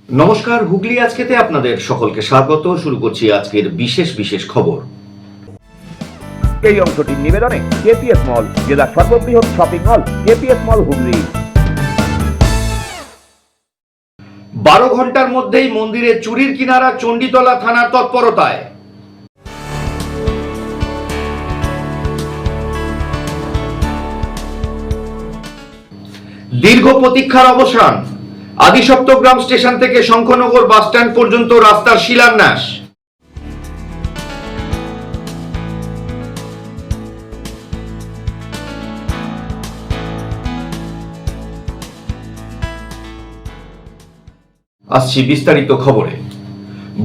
নমস্কার, হুগলি আজকেতে আপনাদের সকলকে স্বাগত। শুরু করছি আজকের বিশেষ খবর। এই অংশটির নিবেদনে কেপিএস মল, জেলার সর্ববৃহৎ শপিং মল কেপিএস মল হুগলি। 12 ঘন্টার মধ্যেই মন্দিরে চুরির কিনারা চণ্ডীতলা থানার তৎপরতায়। দীর্ঘ প্রতীক্ষার অবসান। আদিসপ্তগ্রাম স্টেশন থেকে শঙ্খনগর বাসস্ট্যান্ড পর্যন্ত রাস্তার শিলান্যাস। আসছি বিস্তারিত খবরে।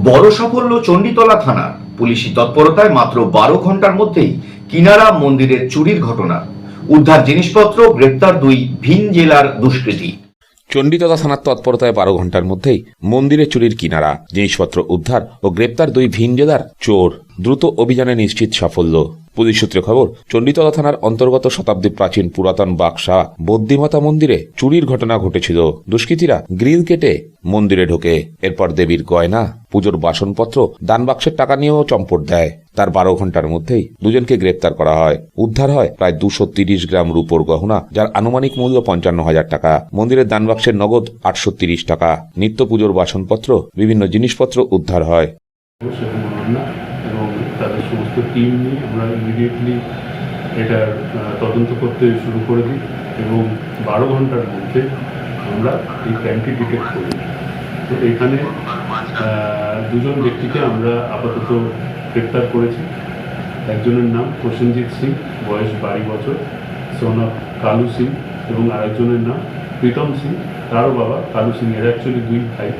বড় সাফল্য চণ্ডীতলা থানার। পুলিশি তৎপরতায় মাত্র 12 ঘন্টার মধ্যেই কিনারা মন্দিরের চুরির ঘটনা। উদ্ধার জিনিসপত্র, গ্রেপ্তার 2 ভিন জেলার দুষ্কৃতী। চণ্ডীতলা থানার তৎপরতায় 12 ঘন্টার মধ্যেই মন্দিরে চুরির কিনারা, জিনিসপত্র উদ্ধার ও গ্রেপ্তার 2 ভিন জেলার চোর। দ্রুত অভিযানে নিশ্চিত সাফল্য। পুলিশ সূত্রে খবর, চণ্ডীতলা থানার অন্তর্গত শতাব্দী প্রাচীন পুরাতন বাক্সা বদ্যিমাতা মন্দিরে চুরির ঘটনা ঘটেছিল। দুষ্কৃতীরা গ্রিল কেটে মন্দিরে ঢোকে, এরপর দেবীর গয়না, পুজোর বাসনপত্র, দান বাক্সের টাকা নিয়েও চম্পট দেয়। তার 12 ঘন্টার মধ্যেই দুজনকে গ্রেপ্তার করা হয়। উদ্ধার হয় প্রায় 230 গ্রাম রূপোর গহনা, যার আনুমানিক মূল্য 55,000 টাকা। মন্দিরের দান বাক্সের নগদ 830 টাকা, নিত্য পুজোর বাসনপত্র, বিভিন্ন জিনিসপত্র উদ্ধার হয়। এবং তাদের সমস্ত টিম নিয়ে আমরা ইমিডিয়েটলি এটা তদন্ত করতে শুরু করে দিই এবং 12 ঘন্টার মধ্যে আমরা এই ক্রাইমটি ডিটেক্ট করি। তো এখানে 2জন ব্যক্তিকে আমরা আপাতত গ্রেপ্তার করেছি। একজনের নাম প্রসেনজিৎ সিং, বয়স 22 বছর, সন অফ কালু সিং, এবং আরেকজনের নাম প্রীতম সিং, তারও বাবা কালু সিং। এরা অ্যাকচুয়ালি 2 ভাই।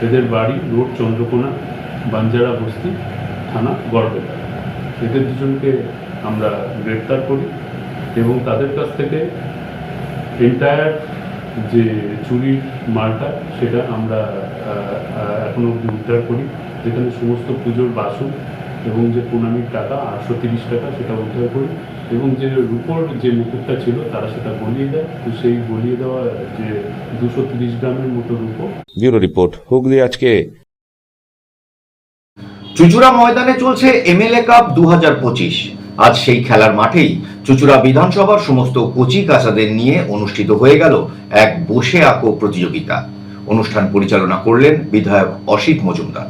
এদের বাড়ি রোড চন্দ্রকোনা, বাঞ্জারা বস্তি, থানা গড়বেতা। এদের 2জনকে আমরা গ্রেপ্তার করি এবং তাদের কাছ থেকে এন্টায়ার যে চুরির মালটা সেটা আমরা এখনো অবধি উদ্ধার করি, যেখানে সমস্ত পুজোর বাসন এবং যে প্রণামীর টাকা 830 টাকা সেটা উদ্ধার করি, এবং যে রূপোর যে মুকুটটা ছিল তারা সেটা গলিয়ে দেয়। তো সেই গলিয়ে দেওয়া যে 230 গ্রামের মতো রূপো। ব্যুরো রিপোর্ট, হুগলি আজকে। চুঁচুড়া ময়দানে চলছে এমএলএ কাপ 2025। আজ সেই খেলার মাঠেই চুঁচুড়া বিধানসভার সমস্ত কচি কাঁচাদের নিয়ে অনুষ্ঠিত হয়ে গেল এক বসে আঁকো প্রতিযোগিতা। অনুষ্ঠান পরিচালনা করলেন বিধায়ক অসিত মজুমদার।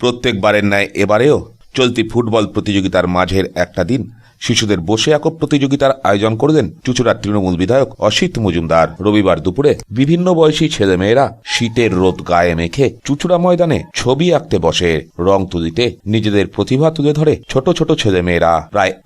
প্রত্যেকবারের ন্যায় এবারেও চলতি ফুটবল প্রতিযোগিতার মাঝের একটা দিন শিশুদের বসে আঁকো প্রতিযোগিতার আয়োজন করলেন চুঁচুড়ার তৃণমূল বিধায়ক অসিত মজুমদার। রবিবার দুপুরে বিভিন্ন বয়সী ছেলেমেয়েরা শীতের রোদ গায়ে মেখে চুঁচুড়া ময়দানে ছবি আঁকতে বসে। রং তুলিতে নিজেদের প্রতিভা তুলে ধরে ছোট ছোট ছেলেমেয়েরা।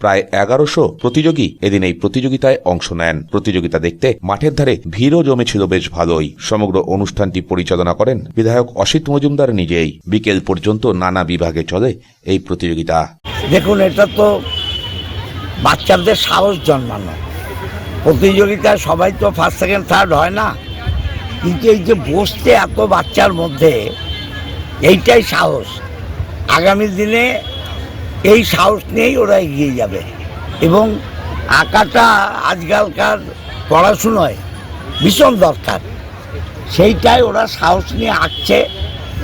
প্রায় 1100 প্রতিযোগী এদিন এই প্রতিযোগিতায় অংশ নেন। প্রতিযোগিতা দেখতে মাঠের ধারে ভিড়ও জমেছিল বেশ ভালোই। সমগ্র অনুষ্ঠানটি পরিচালনা করেন বিধায়ক অসিত মজুমদার নিজেই। বিকেল পর্যন্ত নানা বিভাগে চলে এই প্রতিযোগিতা। দেখুন, এটা তো বাচ্চাদের সাহস জন্মানো প্রতিযোগিতায়। সবাই তো ফার্স্ট সেকেন্ড থার্ড হয় না, কিন্তু এই যে বসতে এত বাচ্চার মধ্যে, এইটাই সাহস। আগামী দিনে এই সাহস নিয়েই ওরা এগিয়ে যাবে। এবং আঁকাটা আজকালকার পড়াশুনোয় ভীষণ দরকার, সেইটাই ওরা সাহস নিয়ে আঁকছে।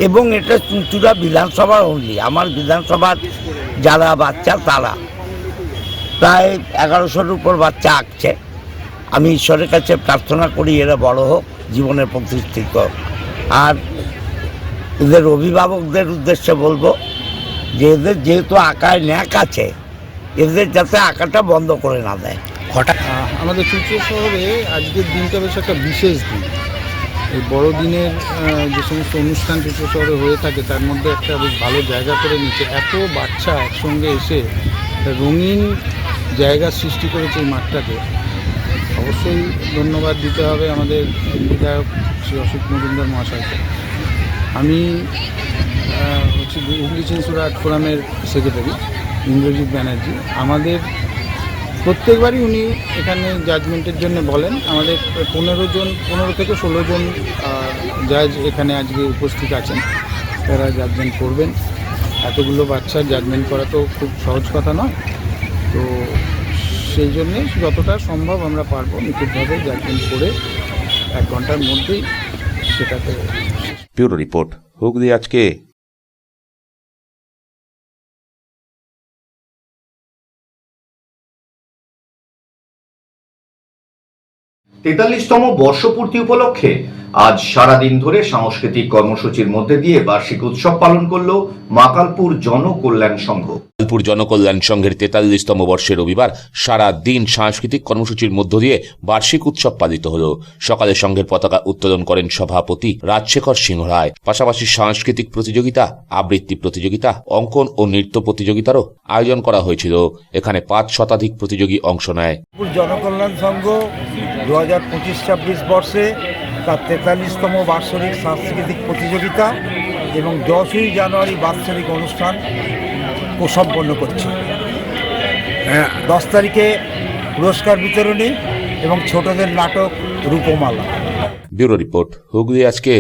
এবং এটা চুঁচুড়া বিধানসভার অনলি, আমার বিধানসভার যারা বাচ্চা তারা প্রায় 1100-র উপর বাচ্চা আঁকছে। আমি ঈশ্বরের কাছে প্রার্থনা করি এরা বড় হোক, জীবনে প্রতিষ্ঠিত। আর এদের অভিভাবকদের উদ্দেশ্যে বলবো যে এদের যেহেতু আঁকায় ন্যাক আছে, এদের যাতে আঁকাটা বন্ধ করে না দেয়। হঠাৎ আমাদের চুঁচুড়া শহরে আজকের দিনটা বেশ একটা বিশেষ দিন। এই বড়দিনের যে সমস্ত অনুষ্ঠান চুঁচুড়া শহরে হয়ে থাকে তার মধ্যে একটা বেশ ভালো জায়গা করে নিচ্ছে। এত বাচ্চা একসঙ্গে এসে রঙিন জায়গা সৃষ্টি করেছে এই মাঠটাকে। অবশ্যই ধন্যবাদ দিতে হবে আমাদের বিধায়ক শ্রী অসিত মজুমদার মহাশয়কে। আমি হচ্ছে হুগলি চুঁচুড়া আর্ট ফোরামের সেক্রেটারি ইন্দ্রজিৎ ব্যানার্জি। আমাদের প্রত্যেকবারই উনি এখানে জাজমেন্টের জন্য বলেন। আমাদের 15 থেকে 16 জন জাজ এখানে আজকে উপস্থিত আছেন, তারা জাজমেন্ট করবেন। এতগুলো বাচ্চার জাজমেন্ট করা তো খুব সহজ কথা নয়। তো সেই জন্যে যতটা সম্ভব আমরা পারবো নিখুঁতভাবে জাজমেন্ট করে 1 ঘন্টার মধ্যেই সেটাকে। ব্যুরো রিপোর্ট, হুগলি আজকে। তেতাল্লিশতম বর্ষপূর্তি উপলক্ষে আজ সারাদিন ধরে সাংস্কৃতিক কর্মসূচির মধ্যে দিয়ে বার্ষিক উৎসব পালন করল মাকালপুর জনকল্যাণ সংঘ। মাকালপুর জনকল্যাণ সংঘের 43তম বর্ষে রবিবার সারা দিন সাংস্কৃতিক কর্মসূচির মধ্য দিয়ে বার্ষিক উৎসব পালিত হল। সকালে সংঘের পতাকা উত্তোলন করেন সভাপতি রাজশেখর সিংহ রায়। পাশাপাশি সাংস্কৃতিক প্রতিযোগিতা, আবৃত্তি প্রতিযোগিতা, অঙ্কন ও নৃত্য প্রতিযোগিতারও আয়োজন করা হয়েছিল। এখানে 5 শতাধিক প্রতিযোগী অংশ নেয়। জনকল্যাণ সংঘ 2025-26 বর্ষে তার 43তম বার্ষিক সাংস্কৃতিক প্রতিযোগিতা এবং 10ই জানুয়ারি বাৎসরিক অনুষ্ঠান সম্পন্ন করছে। 10 তারিখে পুরস্কার বিতরণী এবং ছোটদের নাটক রূপমালা। ব্যুরো রিপোর্ট, হুগলি আজকে।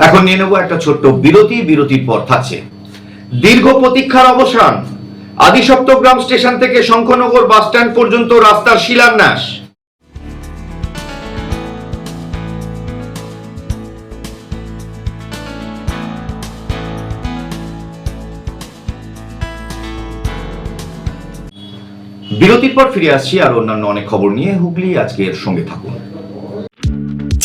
এখন নিয়ে নেব একটা ছোট্ট বিরতি। বিরতির পর থাকছে দীর্ঘ প্রতীক্ষার অবসান। আদিসপ্তগ্রাম স্টেশন থেকে শঙ্খনগর বাস স্ট্যান্ড পর্যন্ত রাস্তার শিলান্যাস। বিরতির পর ফিরে আসছি আর অন্যান্য অনেক খবর নিয়ে। হুগলি আজকে এর সঙ্গে থাকুন।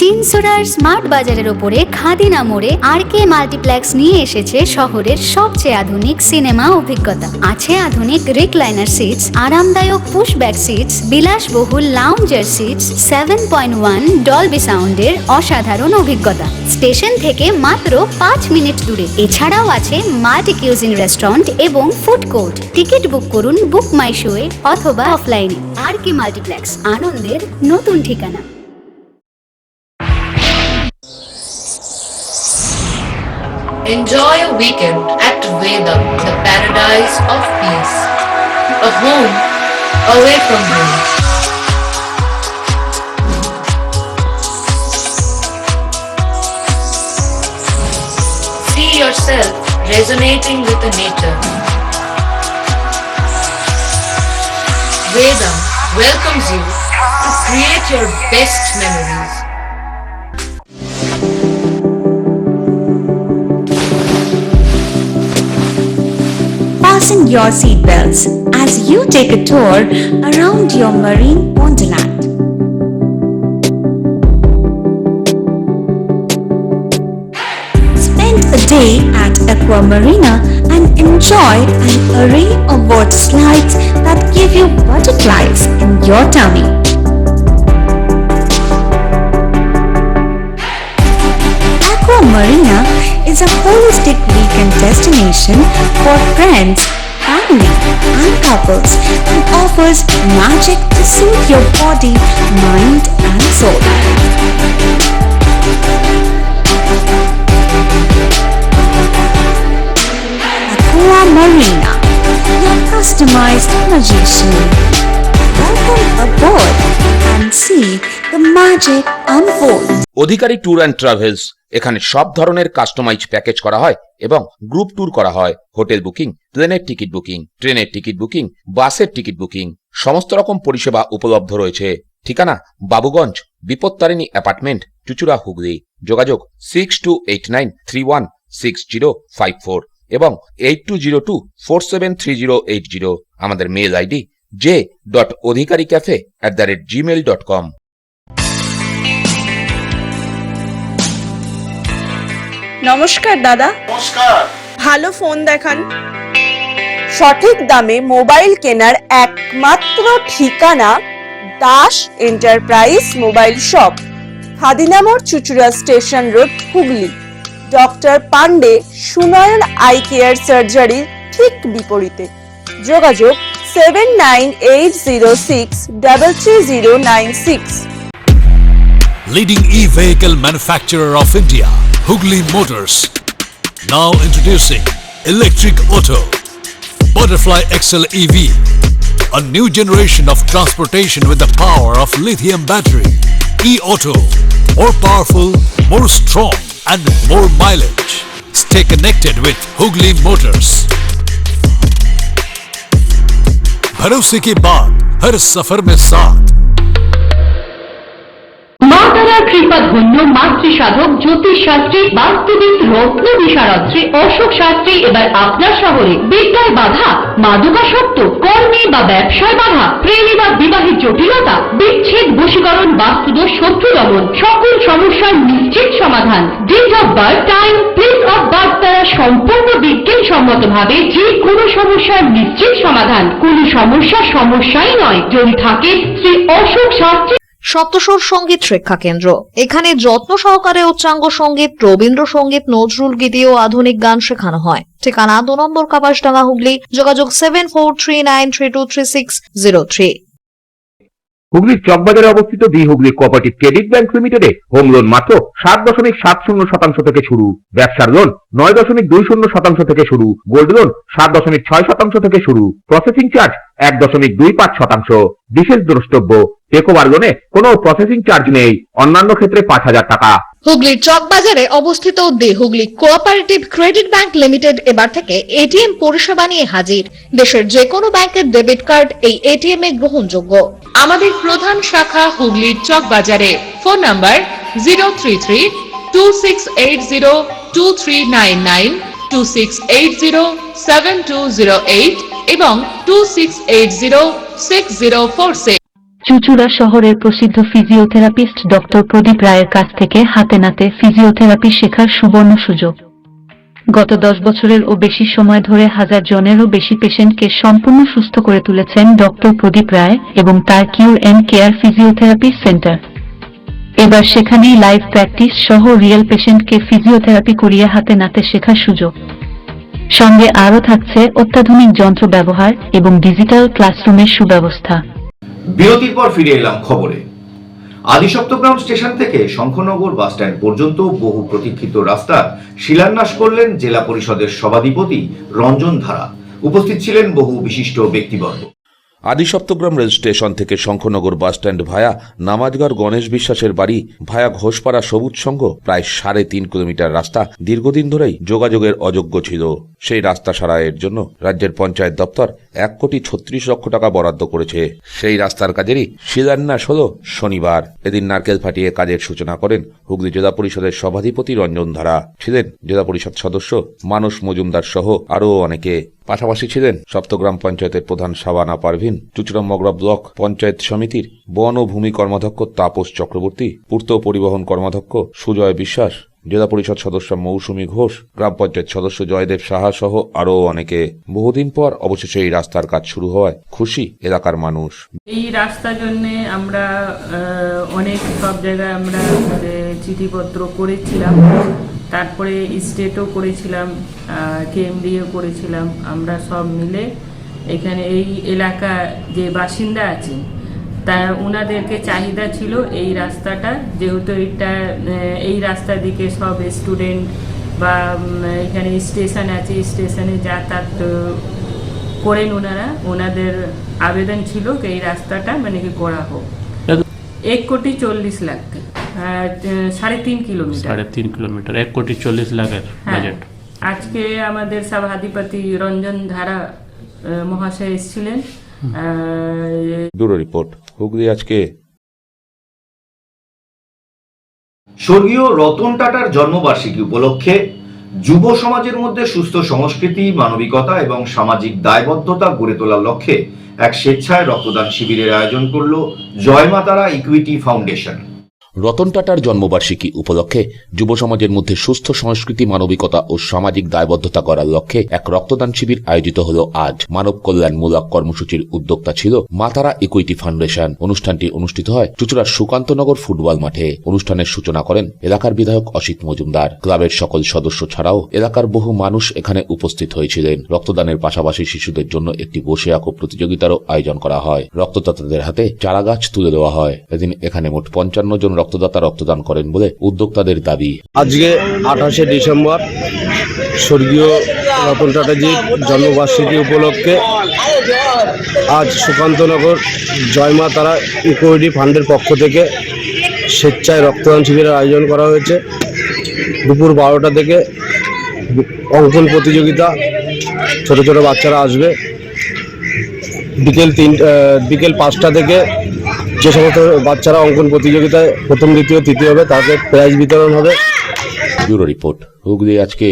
চিনসোরার স্মার্ট বাজারের ওপরে খাদিনা মোড়ে আরকে মাল্টিপ্লেক্স নিয়ে এসেছে শহরের সবচেয়ে আধুনিক সিনেমা অভিজ্ঞতা। আছে আধুনিক রিক্লাইনার সিটস, আরামদায়ক পুশব্যাক সিটস, বিলাসবহুল লাউঞ্জার সিটস, 7.1 ডলবি সাউন্ডের অসাধারণ অভিজ্ঞতা। স্টেশন থেকে মাত্র 5 মিনিট দূরে। এছাড়াও আছে মাল্টি কিউজিন রেস্টুরেন্ট এবং ফুড কোর্ট। টিকিট বুক করুন বুক মাই শোয়ে অথবা অফলাইনে। আরকে মাল্টিপ্লেক্স, আনন্দের নতুন ঠিকানা। Enjoy a weekend at Vedam, the paradise of peace. A home away from home. See yourself resonating with the nature. Vedam welcomes you to create your best memories. Fasten your seatbelts as you take a tour around your marine wonderland. Spend a day at Aqua Marina and enjoy an array of water slides that give you butterflies in your tummy. Aqua Marina is a holistic weekend destination for friends, family, and couples and offers magic to soothe your body, mind, and soul. Aqua Marina, your customized magician. Welcome aboard and see the magic unfold. Adhikari tour and travels, এখানে সব ধরনের customise package করা হয় এবং group tour করা হয়। Hotel booking, প্লেনের ticket booking, ট্রেনের টিকিট বুকিং, বাসের টিকিট বুকিং, সমস্ত রকম পরিষেবা উপলব্ধ রয়েছে। ঠিকানা বাবুগঞ্জ, বিপত্তারিণী অ্যাপার্টমেন্ট, চুচুড়া, হুগলি। যোগাযোগ 6289316054 এবং 8202473080। আমাদের মেল আইডি j.odhikaricafe@gmail.com। নমস্কার দাদা। নমস্কার। ভালো ফোন দেখান। সঠিক দামে মোবাইল কেনার একমাত্র ঠিকানা Das enterprise mobile shop, Khadina মোড়, চুচুড়া station road, Hooghly. Doctor Pandey Sunayan eye care সার্জারির ঠিক বিপরীতে। যোগাযোগ 7980633096। Leading e-vehicle manufacturer of India, Hugli Motors. Now introducing Electric Auto, Butterfly XL EV, a new generation of transportation with the power of lithium battery. E-Auto, more powerful, more strong and more mileage. Stay connected with Hugli Motors. भरोसे के बाद हर सफर में साथ। প্রতিভাধন্য মাতৃসাধক জ্যোতিষ শাস্ত্রী বাস্তুবিদ রত্ন বিশারদ শ্রী অশোক শাস্ত্রী এবার আপনার শহরে বিদ্যায় বাধা, মাদকাসক্ত, কর্মে বা ব্যবসায় বাধা, প্রেমে বা বিবাহের জটিলতা, বিচ্ছেদ, বশীকরণ, বাস্তুদোষ, শত্রু দমন, সকল সমস্যার নিশ্চিত সমাধান। Date of birth, time, place of birth দ্বারা সম্পূর্ণ বিজ্ঞানসম্মত ভাবে যে কোনো সমস্যার নিশ্চিত সমাধান। কোনো সমস্যাই নয় যদি থাকে শ্রী অশোক শাস্ত্রী। সপ্তস্বর সঙ্গীত শিক্ষা কেন্দ্র। এখানে যত্ন সহকারে উচ্চাঙ্গ সঙ্গীত, রবীন্দ্রসঙ্গীত, নজরুল গীতি ও আধুনিক গান শেখানো হয়। ঠিকানা 2 নম্বর কাপাসডাঙ্গা, হুগলি। যোগাযোগ 7439323603। হুগলির চকবাজারে অবস্থিত the Hooghly cooperative credit bank লিমিটেডে হোম লোন মাত্র 7.70% থেকে শুরু, ব্যবসার লোন 9.20% থেকে শুরু, গোল্ড লোন 7.6% থেকে শুরু, প্রসেসিং চার্জ 1.25%। বিশেষ দ্রষ্টব্য, টেকওভার লোনে কোনো প্রসেসিং চার্জ নেই, অন্যান্য ক্ষেত্রে 5,000 টাকা। হুগলির চকবাজারে অবস্থিত the Hooghly cooperative credit bank limited এবার থেকে এটিএম পরিষেবা নিয়ে হাজির। দেশের যে কোনো ব্যাংকের ডেবিট কার্ড এই এটিএম এ গ্রহণযোগ্য। আমাদের প্রধান শাখা হুগলির চকবাজারে। ফোন নাম্বার 033-2680-2399, 2680-7208 এবং 2680-6046। চুচুড়া শহরের প্রসিদ্ধ ফিজিওথেরাপিস্ট ডক্টর প্রদীপ রায়ের কাছ থেকে হাতে নাতে ফিজিওথেরাপি শেখার সুবর্ণ সুযোগ। গত 10 বছরের ও বেশি সময় ধরে 1000 জনেরও বেশি পেশেন্টকে সম্পূর্ণ সুস্থ করে তুলেছেন ডক্টর প্রদীপ রায় এবং তার কিউর এন্ড কেয়ার ফিজিওথেরাপি সেন্টার। এবার সেখানেই লাইভ প্র্যাকটিস সহ রিয়েল পেশেন্টকে ফিজিওথেরাপি করিয়ে হাতে নাতে শেখার সুযোগ। সঙ্গে আরও থাকছে অত্যাধুনিক যন্ত্র ব্যবহার এবং ডিজিটাল ক্লাসরুমের সুব্যবস্থা। বিরতির পর ফিরে এলাম খবরে। আদিসপ্তগ্রাম স্টেশন থেকে শঙ্খনগর বাস স্ট্যান্ড পর্যন্ত বহু প্রতীক্ষিত রাস্তার শিলান্যাস করলেন জেলা পরিষদের সভাধিপতি রঞ্জন ধারা। উপস্থিত ছিলেন বহু বিশিষ্ট ব্যক্তিবর্গ। আদিসপ্তগ্রাম রেল স্টেশন থেকে শঙ্খনগর বাসস্ট্যান্ড ভায়া নামাজগড় গণেশ বিশ্বাসের বাড়ি ভায়া ঘোষপাড়া সবুজ সংঘ প্রায় 3.5 কিলোমিটার রাস্তা দীর্ঘদিন ধরেই যোগাযোগের অযোগ্য ছিল। সেই রাস্তা সারাইয়ের জন্য রাজ্যের পঞ্চায়েত দপ্তর 1,36,00,000 টাকা বরাদ্দ করেছে। সেই রাস্তার কাজেরই শিলান্যাস হল শনিবার। এদিন নারকেল ফাটিয়ে কাজের সূচনা করেন হুগলি জেলা পরিষদের সভাধিপতি রঞ্জন ধারা। ছিলেন জেলা পরিষদ সদস্য মানস মজুমদার সহ আরও অনেকে। পাশাপাশি ছিলেন সপ্তগ্রাম পঞ্চায়েতের প্রধান শাবানা পারভিন, চুচুড়া মগরা ব্লক পঞ্চায়েত সমিতির বন ও ভূমি কর্মাধ্যক্ষ তাপস চক্রবর্তী, পূর্ত পরিবহন কর্মাধ্যক্ষ সুজয় বিশ্বাস, জেলা পরিষদ সদস্য মৌসুমী ঘোষ, গ্রাম পঞ্চায়েত সদস্য জয়দেব সাহা সহ আরও অনেকে। বহুদিন পর অবশেষে এই রাস্তার কাজ শুরু হওয়ায় খুশি এলাকার মানুষ। এই রাস্তার জন্য আমরা অনেক সব জায়গায় আমরা চিঠিপত্র করেছিলাম, তারপরে স্টেটও করেছিলাম, কেএমডিও করেছিলাম। আমরা সব মিলে এখানে এই এলাকা যে বাসিন্দা আছেন তা ওনাদেরকে চাহিদা ছিল এই রাস্তাটা, যেহেতু এই রাস্তার দিকে সব স্টুডেন্ট বা এখানে স্টেশন আছে, স্টেশনে যাতায়াত করেন ওনারা, ওনাদের আবেদন ছিল এই রাস্তাটা মানে কি করা হোক। 1,40,00,000 3.5 কিলোমিটার, 3.5 কিলোমিটার, 1,40,00,000 বাজেট। আজকে আমাদের সভাধিপতি রঞ্জন ধারা মহাশয় এসেছিলেন। ব্যুরো রিপোর্ট, হুগলি আজকে। স্বর্গীয় রতন টাটার জন্মবার্ষিকী উপলক্ষে যুব সমাজের মধ্যে সুস্থ সংস্কৃতি, মানবিকতা এবং সামাজিক দায়বদ্ধতা গড়ে তোলার লক্ষ্যে এক স্বেচ্ছায় রক্তদান শিবিরের আয়োজন করল জয় মা তারা ইকুইটি ফাউন্ডেশন। রতন টাটার জন্মবার্ষিকী উপলক্ষে যুব সমাজের মধ্যে সুস্থ সংস্কৃতি, মানবিকতা ও সামাজিক দায়বদ্ধতা করার লক্ষ্যে এক রক্তদান শিবির আয়োজিত হল আজ। মানব কল্যাণমূলক কর্মসূচির উদ্যোক্তা ছিল মা তারা ইকুইটি ফাউন্ডেশন। অনুষ্ঠানটি অনুষ্ঠিত হয় চুচুড়ার সুকান্তনগর ফুটবল মাঠে। অনুষ্ঠানের সূচনা করেন এলাকার বিধায়ক অসিত মজুমদার। ক্লাবের সকল সদস্য ছাড়াও এলাকার বহু মানুষ এখানে উপস্থিত হয়েছিলেন। রক্তদানের পাশাপাশি শিশুদের জন্য একটি বসে আঁকো প্রতিযোগিতারও আয়োজন করা হয়। রক্তদাতাদের হাতে চারাগাছ তুলে দেওয়া হয়। এদিন এখানে মোট 55 জন রক্তদাতা রক্তদান করেন বলে উদ্যোক্তাদের দাবি। আজকে 28শে ডিসেম্বর স্বর্গীয় রতন টাটাজির জন্মবার্ষিকী উপলক্ষে আজ সুকান্তনগর জয় মা তারা ইকুইটি ফান্ডের পক্ষ থেকে স্বেচ্ছায় রক্তদান শিবিরের আয়োজন করা হয়েছে। দুপুর 12টা থেকে অঙ্কন প্রতিযোগিতা, ছোট ছোট বাচ্চারা আসবে। বিকেল 5টা থেকে যে সমস্ত বাচ্চারা অঙ্কন প্রতিযোগিতায় প্রথম, দ্বিতীয়, তৃতীয় হবে তাদের প্রাইজ বিতরণ হবে। ব্যুরো রিপোর্ট, হুগলি আজকে।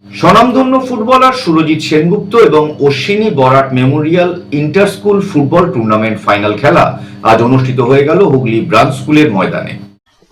স্বনামধন্য ফুটবলার সুরজিৎ সেনগুপ্ত এবং Ashwini Barat memorial inter school football tournament final খেলা আজ অনুষ্ঠিত হয়ে গেল হুগলি ব্রাঞ্চ স্কুলের ময়দানে।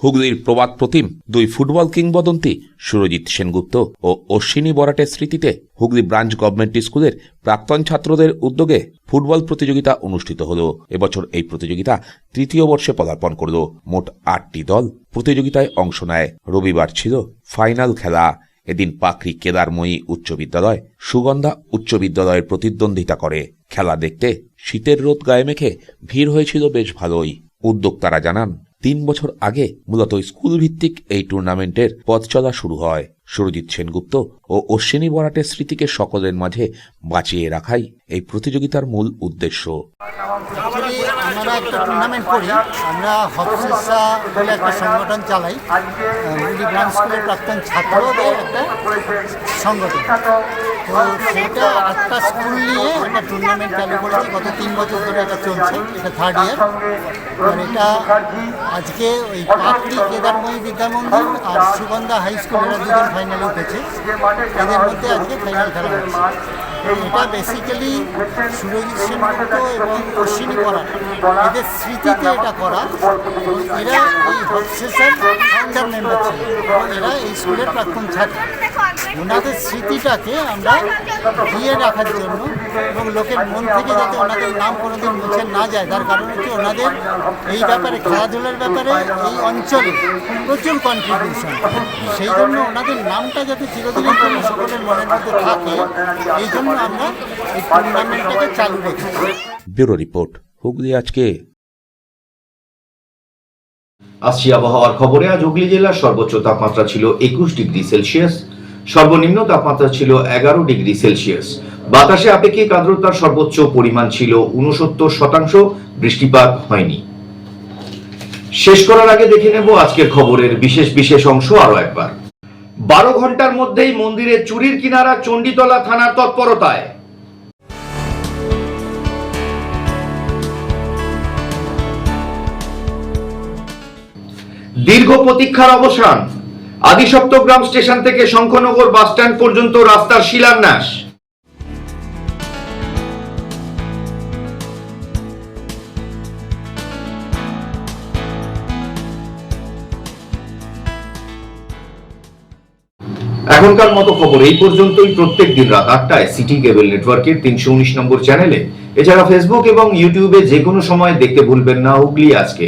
হুগলির প্রবাদ প্রতিম দুই ফুটবল কিংবদন্তি সুরজিৎ সেনগুপ্ত ও অশ্বিনী বরাটের স্মৃতিতে হুগলি ব্রাঞ্চ গভর্নমেন্ট স্কুলের প্রাক্তন ছাত্রদের উদ্যোগে ফুটবল প্রতিযোগিতা অনুষ্ঠিত হল। এবছর এই প্রতিযোগিতা তৃতীয় বর্ষে পদার্পণ করল। মোট 8টি দল প্রতিযোগিতায় অংশ নেয়। রবিবার ছিল ফাইনাল খেলা। এদিন পাকড়ি কেদারময়ী উচ্চ বিদ্যালয় সুগন্ধা উচ্চ বিদ্যালয়ের প্রতিদ্বন্দ্বিতা করে। খেলা দেখতে শীতের রোদ গায়ে মেখে ভিড় হয়েছিল বেশ ভালোই। উদ্যোক্তারা জানান, 3 বছর আগে মূলত স্কুল ভিত্তিক এই টুর্নামেন্টের পথ চলা শুরু হয়। সুরজিৎ সেনগুপ্ত ও অশ্বিনী বরাটের স্মৃতিকে সকলের মাঝে বাঁচিয়ে রাখাই এই প্রতিযোগিতার মূল উদ্দেশ্য। আমরা একটা টুর্নামেন্ট করি, আমরা হবসেসা বলে একটা সংগঠন চালাই, হুগলি ব্রাঞ্চ স্কুলের প্রাক্তন ছাত্রদের একটা সংগঠন। তো সেটা একটা স্কুল নিয়ে একটা টুর্নামেন্ট চালু করেছি, গত 3 বছর ধরে এটা চলছে, এটা 3rd ইয়ার। আর এটা আজকে ওই পাকড়ি কেদারময়ী বিদ্যামন্দির আর সুগন্ধা হাই স্কুল এরা দুজন ফাইনালে উঠেছে, এদের মধ্যে আজকে ফাইনাল খেলা হচ্ছে। এটা বেসিক্যালি সুরজিৎ সেনগুপ্ত এবং অশ্বিনী বরাট এদের স্মৃতিতে এটা করা। এরা এই হবসেসের ফাউন্ডার মেম্বার ছিল এবং এরা এই স্কুলের প্রাক্তন ছাত্র। ওনাদের স্মৃতিটাকে আমরা দিয়ে রাখার জন্য এবং লোকের মন থেকে যাতে ওনাদের নাম কোনোদিন মুছে না যায়, তার কারণ হচ্ছে ওনাদের এই ব্যাপারে, খেলাধুলার ব্যাপারে এই অঞ্চলে প্রচুর কন্ট্রিবিউশন। সেই জন্য ওনাদের নামটা যাতে চিরদিনের জন্য সকলের মনের মধ্যে থাকে, এই জন্য আমরা এই টুর্নামেন্টটাকে চালু রেখেছি। ব্যুরো রিপোর্ট, হুগলি আজকে। আসছি আবহাওয়ার খবরে। আজ হুগলি জেলার সর্বোচ্চ তাপমাত্রা ছিল 21 ডিগ্রি সেলসিয়াস, সর্বনিম্ন তাপমাত্রা ছিল 11 ডিগ্রি সেলসিয়াস। বাতাসে আপেক্ষিক আর্দ্রতার সর্বোচ্চ পরিমাণ ছিল 69%। বৃষ্টিপাত হয়নি। শেষ করার আগে দেখে নেব আজকের খবরের বিশেষ অংশ আরো একবার। 12 ঘন্টার মধ্যেই মন্দিরে চুরির কিনারা চণ্ডীতলা থানার তৎপরতায়। দীর্ঘ প্রতীক্ষার অবসান। আদিসপ্তগ্রাম স্টেশন থেকে শঙ্খনগর বাসস্ট্যান্ড পর্যন্ত রাস্তার শিলান্যাস। এখনকার মতো খবর এই পর্যন্তই। প্রত্যেক দিন রাত 8টায় সিটি কেবল নেটওয়ার্কের 319 নম্বর চ্যানেলে, এছাড়া ফেসবুক এবং ইউটিউবে যে কোনো সময় দেখতে ভুলবেন না হুগলি আজকে।